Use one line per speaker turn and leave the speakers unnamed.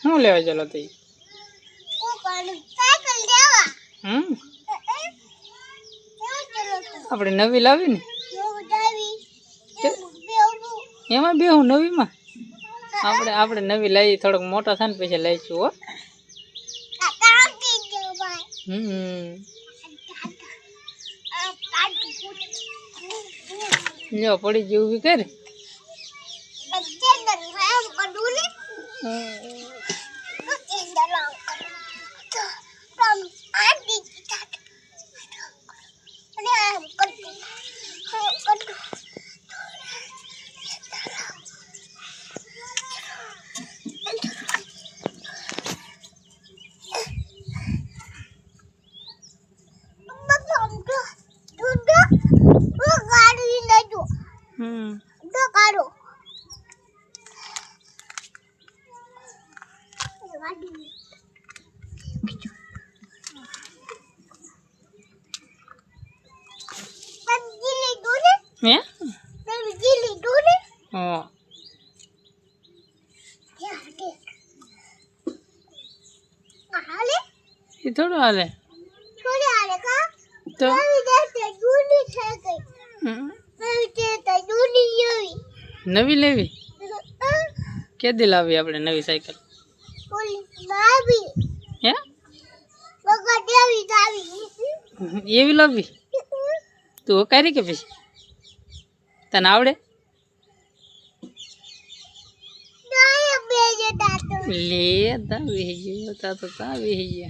શું લેવા ચાલો તી આપણે નવી લાવી ને એમાં બે હું નવીમાં આપણે નવી લઈ થોડોક મોટા થાય ને પછી લઈશું હો લ્યો પડી ગયું ઊભી કર ये थोड़ा हाल है तो नवी लेवी क्या दिलावी आपने नवी साइकिल ये भी लावी तो करी के पीछे तने आवड़े ले ता भेजियो ता तो ता भेजियो